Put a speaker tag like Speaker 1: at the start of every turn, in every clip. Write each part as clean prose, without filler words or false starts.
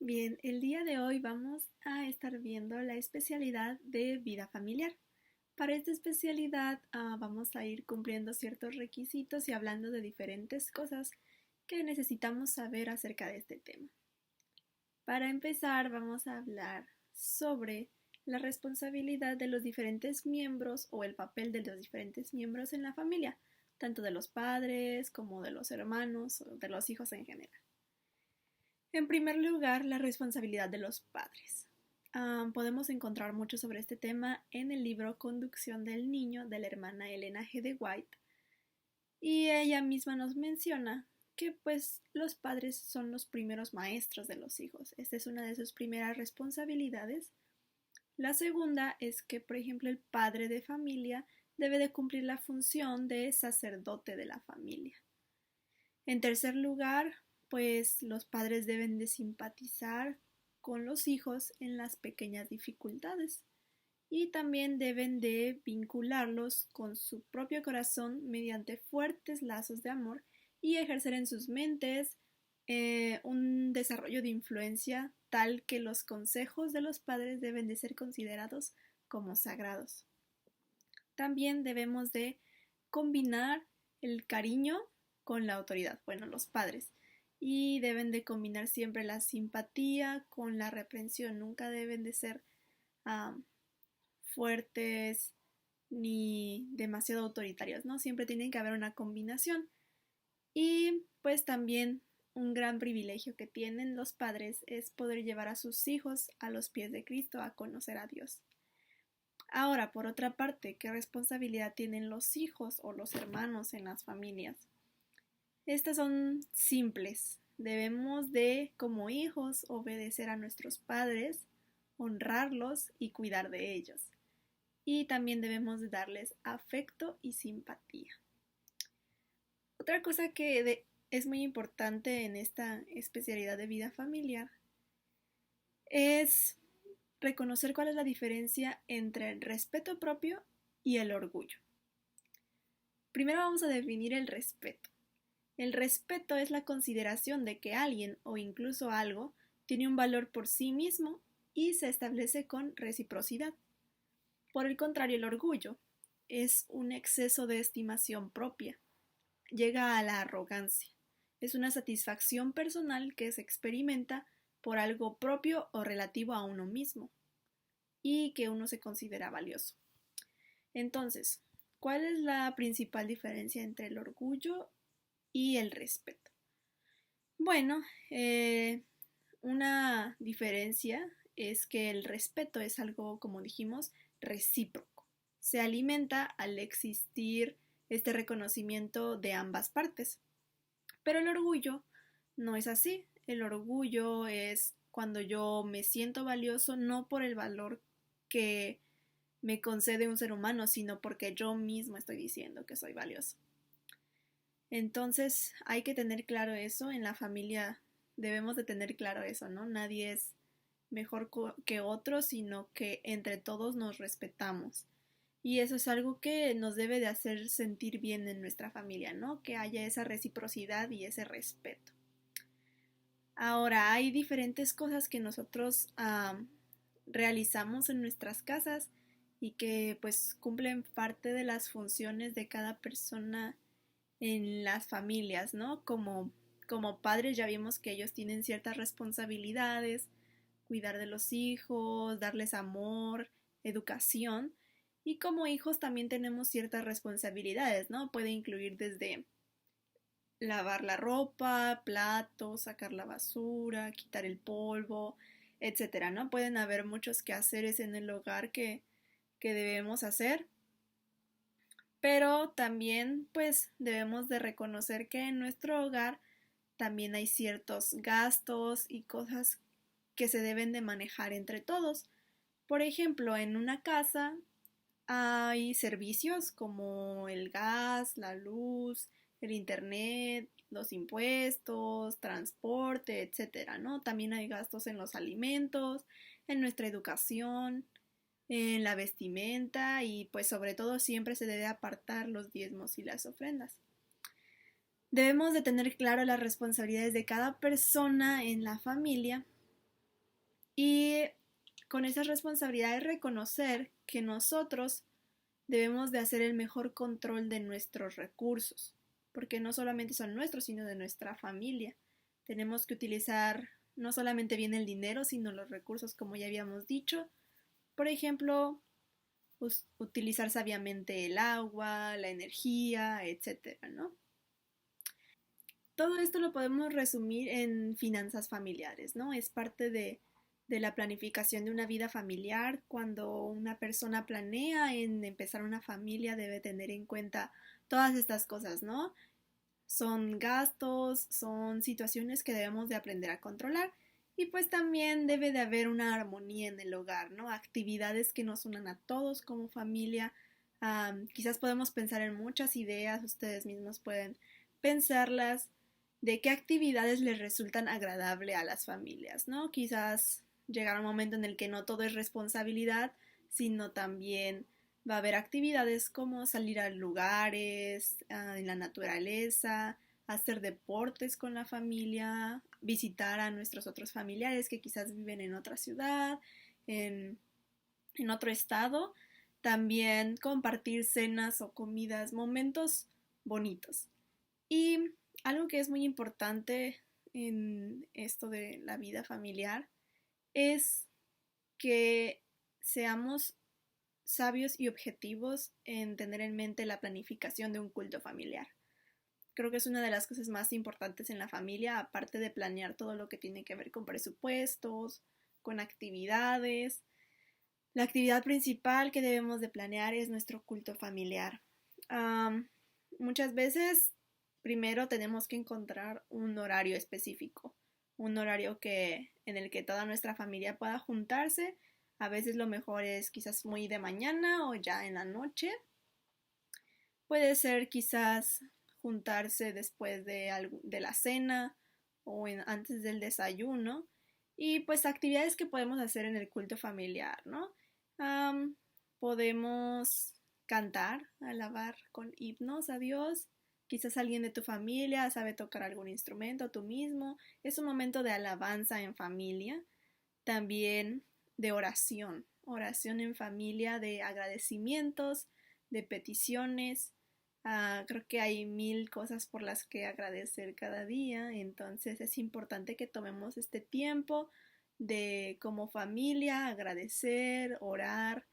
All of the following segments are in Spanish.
Speaker 1: Bien, el día de hoy vamos a estar viendo la especialidad de vida familiar. Para esta especialidad vamos a ir cumpliendo ciertos requisitos y hablando de diferentes cosas que necesitamos saber acerca de este tema. Para empezar, vamos a hablar sobre la responsabilidad de los diferentes miembros o el papel de los diferentes miembros en la familia, tanto de los padres como de los hermanos o de los hijos en general. En primer lugar, la responsabilidad de los padres. Podemos encontrar mucho sobre este tema en el libro Conducción del Niño de la hermana Elena G. de White, y ella misma nos menciona que pues los padres son los primeros maestros de los hijos. Esta es una de sus primeras responsabilidades. La segunda es que, por ejemplo, el padre de familia debe de cumplir la función de sacerdote de la familia. En tercer lugar, pues los padres deben de simpatizar con los hijos en las pequeñas dificultades y también deben de vincularlos con su propio corazón mediante fuertes lazos de amor y ejercer en sus mentes un desarrollo de influencia tal que los consejos de los padres deben de ser considerados como sagrados. También debemos de combinar el cariño con la autoridad, bueno, los padres, y deben de combinar siempre la simpatía con la reprensión, nunca deben de ser um, fuertes ni demasiado autoritarios, ¿no? Siempre tienen que haber una combinación. Y pues también un gran privilegio que tienen los padres es poder llevar a sus hijos a los pies de Cristo a conocer a Dios. Ahora, por otra parte, ¿qué responsabilidad tienen los hijos o los hermanos en las familias? Estas son simples. Debemos de, como hijos, obedecer a nuestros padres, honrarlos y cuidar de ellos. Y también debemos de darles afecto y simpatía. Otra cosa que es muy importante en esta especialidad de vida familiar es reconocer cuál es la diferencia entre el respeto propio y el orgullo. Primero vamos a definir el respeto. El respeto es la consideración de que alguien o incluso algo tiene un valor por sí mismo y se establece con reciprocidad. Por el contrario, el orgullo es un exceso de estimación propia. Llega a la arrogancia. Es una satisfacción personal que se experimenta por algo propio o relativo a uno mismo y que uno se considera valioso. Entonces, ¿cuál es la principal diferencia entre el orgullo y el respeto? Bueno, una diferencia es que el respeto es algo, como dijimos, recíproco. Se alimenta al existir este reconocimiento de ambas partes. Pero el orgullo no es así. El orgullo es cuando yo me siento valioso no por el valor que me concede un ser humano, sino porque yo mismo estoy diciendo que soy valioso. Entonces hay que tener claro eso, en la familia debemos de tener claro eso, ¿no? Nadie es mejor que otro, sino que entre todos nos respetamos. Y eso es algo que nos debe de hacer sentir bien en nuestra familia, ¿no? Que haya esa reciprocidad y ese respeto. Ahora, hay diferentes cosas que nosotros realizamos en nuestras casas y que pues cumplen parte de las funciones de cada persona en las familias, ¿no? Como padres ya vimos que ellos tienen ciertas responsabilidades, cuidar de los hijos, darles amor, educación, y como hijos también tenemos ciertas responsabilidades, ¿no? Puede incluir desde lavar la ropa, platos, sacar la basura, quitar el polvo, etcétera, ¿no? Pueden haber muchos quehaceres en el hogar que debemos hacer, pero también pues debemos de reconocer que en nuestro hogar también hay ciertos gastos y cosas que se deben de manejar entre todos. Por ejemplo, en una casa hay servicios como el gas, la luz, el internet, los impuestos, transporte, etcétera, ¿no? También hay gastos en los alimentos, en nuestra educación, en la vestimenta y pues sobre todo siempre se debe apartar los diezmos y las ofrendas. Debemos de tener claro las responsabilidades de cada persona en la familia Y con esas responsabilidades reconocer que nosotros debemos de hacer el mejor control de nuestros recursos, porque no solamente son nuestros, sino de nuestra familia. Tenemos que utilizar no solamente bien el dinero, sino los recursos, como ya habíamos dicho. Por ejemplo, utilizar sabiamente el agua, la energía, etcétera, ¿no? Todo esto lo podemos resumir en finanzas familiares, ¿no? Es parte de la planificación de una vida familiar. Cuando una persona planea en empezar una familia, debe tener en cuenta todas estas cosas, ¿no? Son gastos, son situaciones que debemos de aprender a controlar. Y pues también debe de haber una armonía en el hogar, ¿no? Actividades que nos unan a todos como familia. Quizás podemos pensar en muchas ideas, ustedes mismos pueden pensarlas de qué actividades les resultan agradable a las familias, ¿no? Quizás llegar un momento en el que no todo es responsabilidad, sino también va a haber actividades como salir a lugares, en la naturaleza, hacer deportes con la familia, visitar a nuestros otros familiares que quizás viven en otra ciudad, en, en otro estado, también compartir cenas o comidas, momentos bonitos. Y algo que es muy importante en esto de la vida familiar es que seamos sabios y objetivos en tener en mente la planificación de un culto familiar. Creo que es una de las cosas más importantes en la familia, aparte de planear todo lo que tiene que ver con presupuestos, con actividades. La actividad principal que debemos de planear es nuestro culto familiar. Muchas veces primero tenemos que encontrar un horario específico, un horario en el que toda nuestra familia pueda juntarse. A veces lo mejor es quizás muy de mañana o ya en la noche. Puede ser quizás juntarse después de la cena o antes del desayuno. Y pues actividades que podemos hacer en el culto familiar, ¿no? Podemos cantar, alabar con himnos a Dios. Quizás alguien de tu familia sabe tocar algún instrumento, tú mismo. Es un momento de alabanza en familia. También de oración. Oración en familia, de agradecimientos, de peticiones. Creo que hay 1000 cosas por las que agradecer cada día. Entonces es importante que tomemos este tiempo de como familia agradecer, orar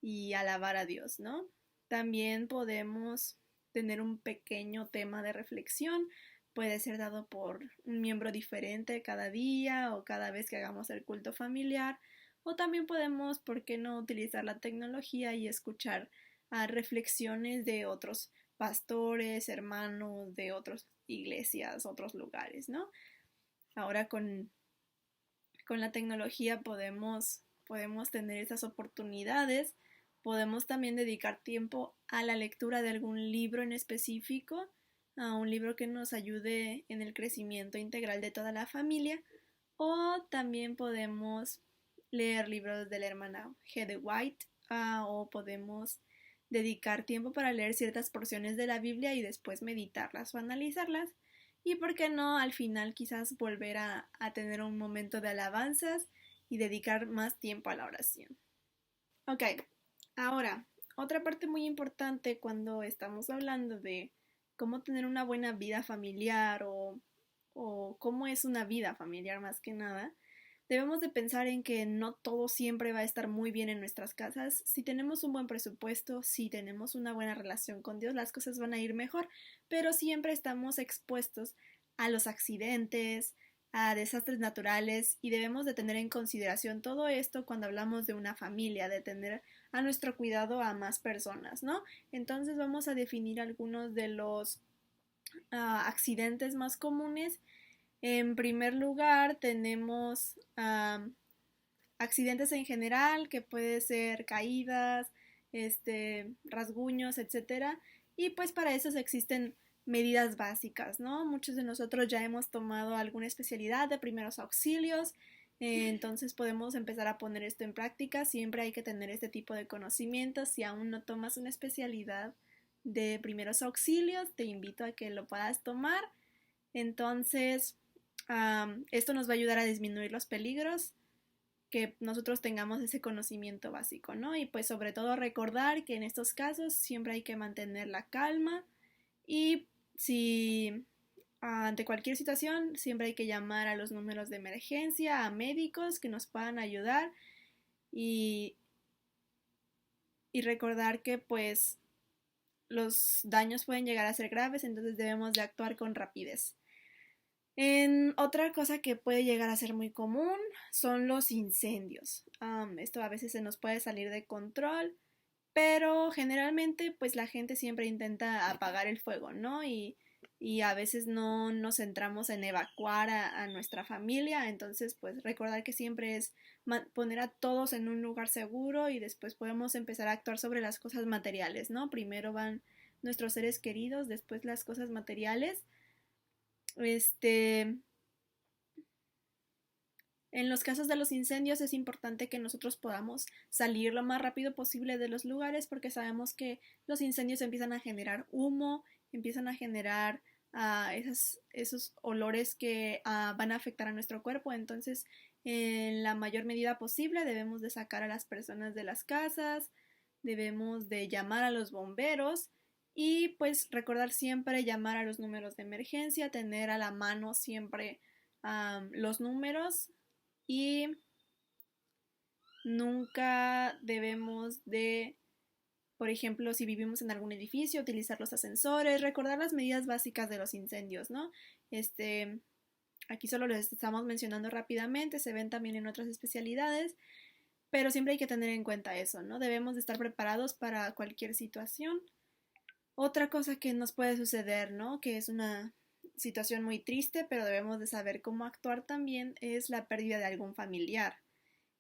Speaker 1: y alabar a Dios, ¿no? También podemos tener un pequeño tema de reflexión, puede ser dado por un miembro diferente cada día o cada vez que hagamos el culto familiar, o también podemos, ¿por qué no?, utilizar la tecnología y escuchar reflexiones de otros pastores, hermanos de otras iglesias, otros lugares, ¿no? Ahora con la tecnología podemos tener esas oportunidades. Podemos también dedicar tiempo a la lectura de algún libro en específico, a un libro que nos ayude en el crecimiento integral de toda la familia, o también podemos leer libros de la hermana G. de White, o podemos dedicar tiempo para leer ciertas porciones de la Biblia y después meditarlas o analizarlas. Y por qué no, al final quizás volver a tener un momento de alabanzas y dedicar más tiempo a la oración. Ok, ahora, otra parte muy importante cuando estamos hablando de cómo tener una buena vida familiar o cómo es una vida familiar más que nada, debemos de pensar en que no todo siempre va a estar muy bien en nuestras casas. Si tenemos un buen presupuesto, si tenemos una buena relación con Dios, las cosas van a ir mejor, pero siempre estamos expuestos a los accidentes, a desastres naturales y debemos de tener en consideración todo esto cuando hablamos de una familia, de tener a nuestro cuidado a más personas, ¿no? Entonces vamos a definir algunos de los accidentes más comunes. En primer lugar, tenemos accidentes en general, que puede ser caídas, rasguños, etcétera. Y pues para eso existen medidas básicas, ¿no? Muchos de nosotros ya hemos tomado alguna especialidad de primeros auxilios, entonces podemos empezar a poner esto en práctica. Siempre hay que tener este tipo de conocimientos. Si aún no tomas una especialidad de primeros auxilios, te invito a que lo puedas tomar. Entonces, esto nos va a ayudar a disminuir los peligros que nosotros tengamos ese conocimiento básico, ¿no? Y pues sobre todo recordar que en estos casos siempre hay que mantener la calma y si ante cualquier situación siempre hay que llamar a los números de emergencia, a médicos que nos puedan ayudar y, y recordar que pues los daños pueden llegar a ser graves, entonces debemos de actuar con rapidez. En otra cosa que puede llegar a ser muy común son los incendios. Esto a veces se nos puede salir de control, pero generalmente pues la gente siempre intenta apagar el fuego, ¿no? Y a veces no nos centramos en evacuar a nuestra familia, entonces pues recordar que siempre es poner a todos en un lugar seguro y después podemos empezar a actuar sobre las cosas materiales, ¿no? Primero van nuestros seres queridos, después las cosas materiales. Este, en los casos de los incendios es importante que nosotros podamos salir lo más rápido posible de los lugares porque sabemos que los incendios empiezan a generar humo, empiezan a generar esos olores que van a afectar a nuestro cuerpo. Entonces, en la mayor medida posible debemos de sacar a las personas de las casas, debemos de llamar a los bomberos y pues recordar siempre llamar a los números de emergencia, tener a la mano siempre los números y nunca debemos de, por ejemplo, si vivimos en algún edificio, utilizar los ascensores, recordar las medidas básicas de los incendios, ¿no? Aquí solo les estamos mencionando rápidamente, se ven también en otras especialidades, pero siempre hay que tener en cuenta eso, ¿no? Debemos de estar preparados para cualquier situación. Otra cosa que nos puede suceder, ¿no? Que es una situación muy triste, pero debemos de saber cómo actuar también, es la pérdida de algún familiar.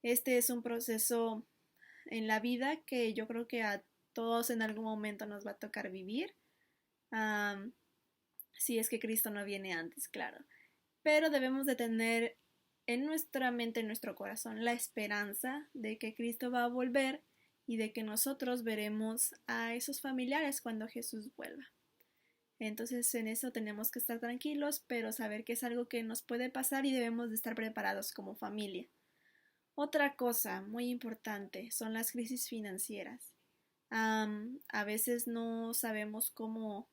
Speaker 1: Este es un proceso en la vida que yo creo que a todos en algún momento nos va a tocar vivir, um, si es que Cristo no viene antes, claro. Pero debemos de tener en nuestra mente, en nuestro corazón, la esperanza de que Cristo va a volver y de que nosotros veremos a esos familiares cuando Jesús vuelva. Entonces en eso tenemos que estar tranquilos, pero saber que es algo que nos puede pasar y debemos de estar preparados como familia. Otra cosa muy importante son las crisis financieras. A veces no sabemos cómo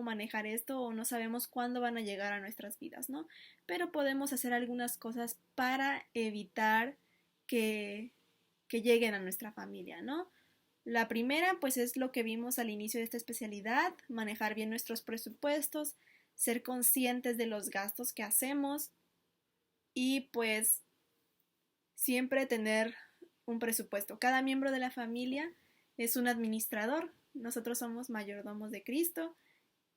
Speaker 1: manejar esto o no sabemos cuándo van a llegar a nuestras vidas, ¿no? Pero podemos hacer algunas cosas para evitar que, que lleguen a nuestra familia, ¿no? La primera, pues es lo que vimos al inicio de esta especialidad, manejar bien nuestros presupuestos, ser conscientes de los gastos que hacemos y pues siempre tener un presupuesto. Cada miembro de la familia es un administrador. Nosotros somos mayordomos de Cristo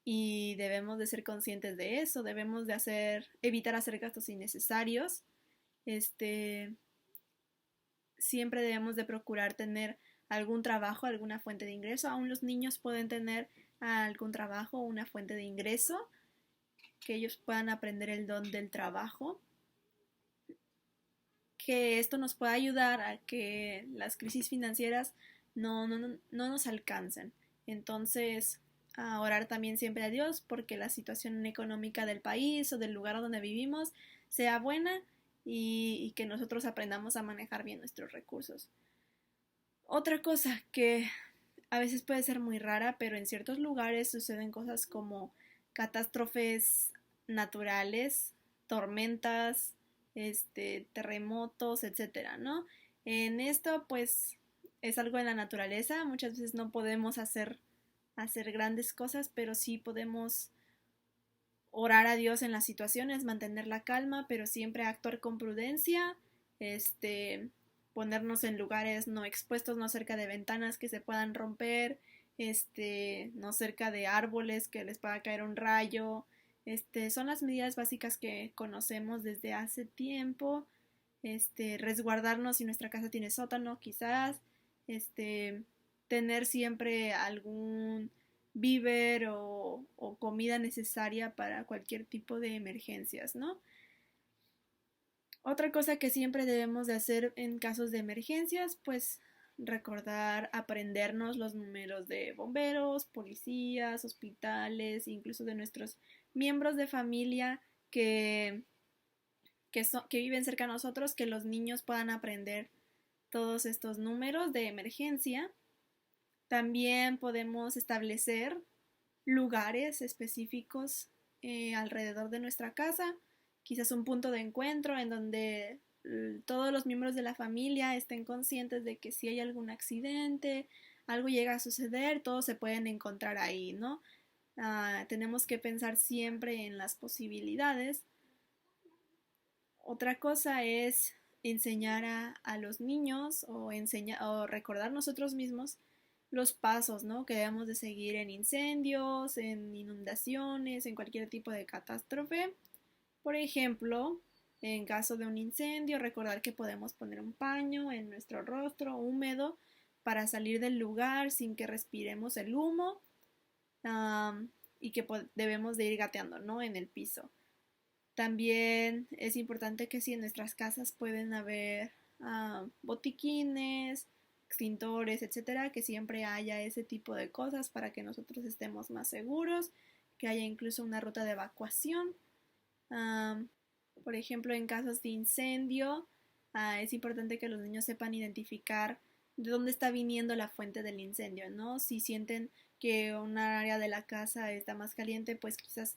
Speaker 1: y debemos de ser conscientes de eso, debemos de evitar hacer gastos innecesarios. Siempre debemos de procurar tener algún trabajo, alguna fuente de ingreso. Aún los niños pueden tener algún trabajo, una fuente de ingreso, que ellos puedan aprender el don del trabajo, que esto nos pueda ayudar a que las crisis financieras no nos alcancen. Entonces, a orar también siempre a Dios porque la situación económica del país o del lugar donde vivimos sea buena y que nosotros aprendamos a manejar bien nuestros recursos. Otra cosa que a veces puede ser muy rara, pero en ciertos lugares suceden cosas como catástrofes naturales, tormentas, terremotos, etcétera, ¿no? En esto, pues, es algo de la naturaleza. Muchas veces no podemos hacer grandes cosas, pero sí podemos orar a Dios en las situaciones, mantener la calma, pero siempre actuar con prudencia, ponernos en lugares no expuestos, no cerca de ventanas que se puedan romper, no cerca de árboles que les pueda caer un rayo. Son las medidas básicas que conocemos desde hace tiempo. Resguardarnos si nuestra casa tiene sótano, quizás, tener siempre algún víver o comida necesaria para cualquier tipo de emergencias, ¿no? Otra cosa que siempre debemos de hacer en casos de emergencias, pues recordar, aprendernos los números de bomberos, policías, hospitales, incluso de nuestros miembros de familia que que viven cerca de nosotros, que los niños puedan aprender todos estos números de emergencia. También podemos establecer lugares específicos alrededor de nuestra casa, quizás un punto de encuentro en donde todos los miembros de la familia estén conscientes de que si hay algún accidente, algo llega a suceder, todos se pueden encontrar ahí, ¿no? Tenemos que pensar siempre en las posibilidades. Otra cosa es enseñar a los niños o recordar nosotros mismos los pasos, ¿no? Que debemos de seguir en incendios, en inundaciones, en cualquier tipo de catástrofe. Por ejemplo, en caso de un incendio, recordar que podemos poner un paño en nuestro rostro húmedo para salir del lugar sin que respiremos el humo, y que debemos de ir gateando, ¿no? En el piso. También es importante que si en nuestras casas pueden haber botiquines, extintores, etcétera, que siempre haya ese tipo de cosas para que nosotros estemos más seguros, que haya incluso una ruta de evacuación. Por ejemplo, en casos de incendio, es importante que los niños sepan identificar de dónde está viniendo la fuente del incendio, ¿no? Si sienten que una área de la casa está más caliente, pues quizás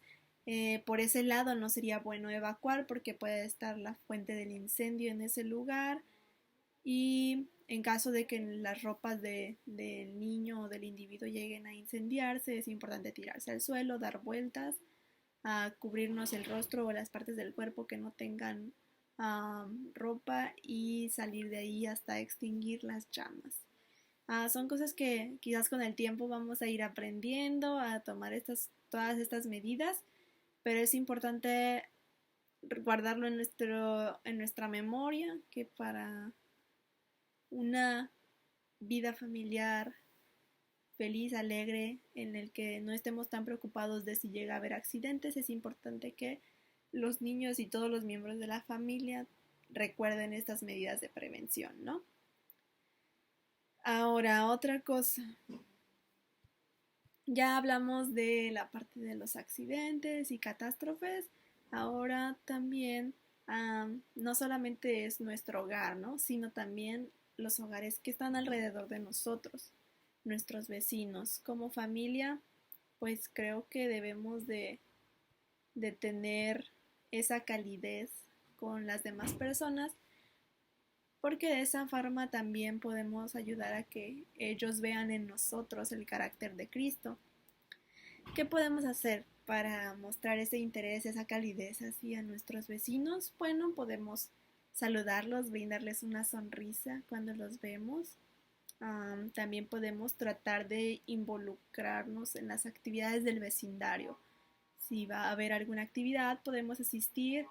Speaker 1: por ese lado no sería bueno evacuar porque puede estar la fuente del incendio en ese lugar. Y en caso de que las ropas del niño o del individuo lleguen a incendiarse, es importante tirarse al suelo, dar vueltas, a cubrirnos el rostro o las partes del cuerpo que no tengan ropa y salir de ahí hasta extinguir las llamas. Son cosas que quizás con el tiempo vamos a ir aprendiendo a tomar todas estas medidas, pero es importante guardarlo en nuestra memoria, que para una vida familiar feliz, alegre, en el que no estemos tan preocupados de si llega a haber accidentes, es importante que los niños y todos los miembros de la familia recuerden estas medidas de prevención, ¿no? Ahora, otra cosa. Ya hablamos de la parte de los accidentes y catástrofes. Ahora también no solamente es nuestro hogar, ¿no? Sino también los hogares que están alrededor de nosotros, nuestros vecinos. Como familia, pues creo que debemos de tener esa calidez con las demás personas, porque de esa forma también podemos ayudar a que ellos vean en nosotros el carácter de Cristo. ¿Qué podemos hacer para mostrar ese interés, esa calidez hacia nuestros vecinos? Bueno, podemos saludarlos, brindarles una sonrisa cuando los vemos. También podemos tratar de involucrarnos en las actividades del vecindario. Si va a haber alguna actividad, podemos asistir,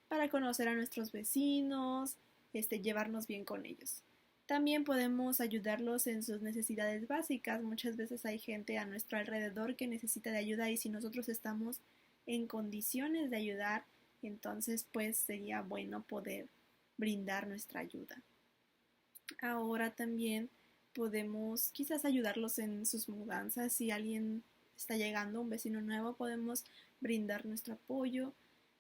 Speaker 1: para conocer a nuestros vecinos, llevarnos bien con ellos. También podemos ayudarlos en sus necesidades básicas. Muchas veces hay gente a nuestro alrededor que necesita de ayuda y si nosotros estamos en condiciones de ayudar, entonces pues sería bueno poder brindar nuestra ayuda. Ahora también podemos quizás ayudarlos en sus mudanzas. Si alguien está llegando, un vecino nuevo, podemos brindar nuestro apoyo.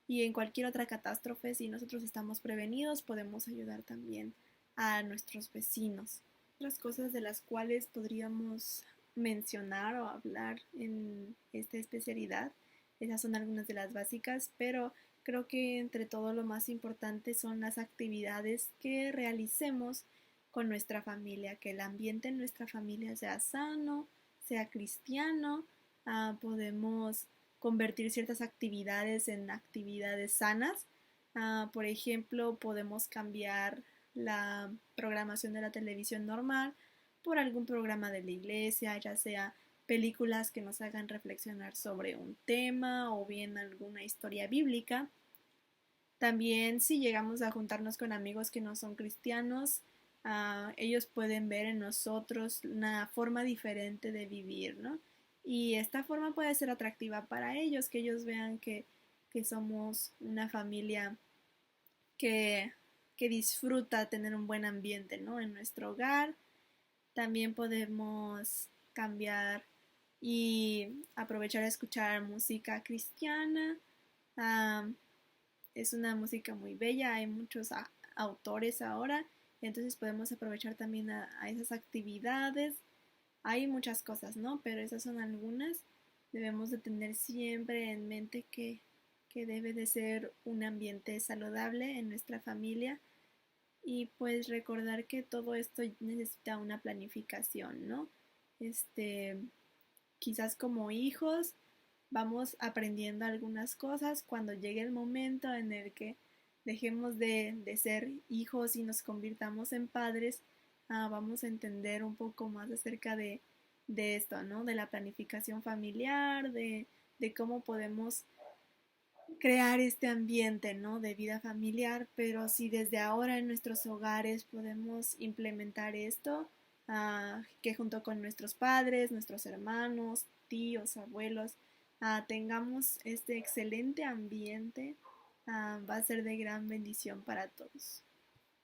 Speaker 1: Y en cualquier otra catástrofe, si nosotros estamos prevenidos, podemos ayudar también a nuestros vecinos. Otras cosas de las cuales podríamos mencionar o hablar en esta especialidad, esas son algunas de las básicas, pero creo que entre todo lo más importante son las actividades que realicemos con nuestra familia, que el ambiente en nuestra familia sea sano, sea cristiano. Podemos convertir ciertas actividades en actividades sanas. Por ejemplo, podemos cambiar la programación de la televisión normal por algún programa de la iglesia, ya sea películas que nos hagan reflexionar sobre un tema o bien alguna historia bíblica. También si llegamos a juntarnos con amigos que no son cristianos, ellos pueden ver en nosotros una forma diferente de vivir, ¿no? Y esta forma puede ser atractiva para ellos, que ellos vean que somos una familia que, que disfruta tener un buen ambiente, ¿no? En nuestro hogar. También podemos cambiar y aprovechar a escuchar música cristiana. es una música muy bella, hay muchos autores ahora, entonces podemos aprovechar también a esas actividades. Hay muchas cosas, ¿no? Pero esas son algunas. Debemos de tener siempre en mente que debe de ser un ambiente saludable en nuestra familia y pues recordar que todo esto necesita una planificación, ¿no? Este, quizás como hijos vamos aprendiendo algunas cosas cuando llegue el momento en el que dejemos de ser hijos y nos convirtamos en padres, vamos a entender un poco más acerca de esto, ¿no? De la planificación familiar, de cómo podemos crear este ambiente, ¿no? De vida familiar, pero si desde ahora en nuestros hogares podemos implementar esto, que junto con nuestros padres, nuestros hermanos, tíos, abuelos, tengamos este excelente ambiente, va a ser de gran bendición para todos.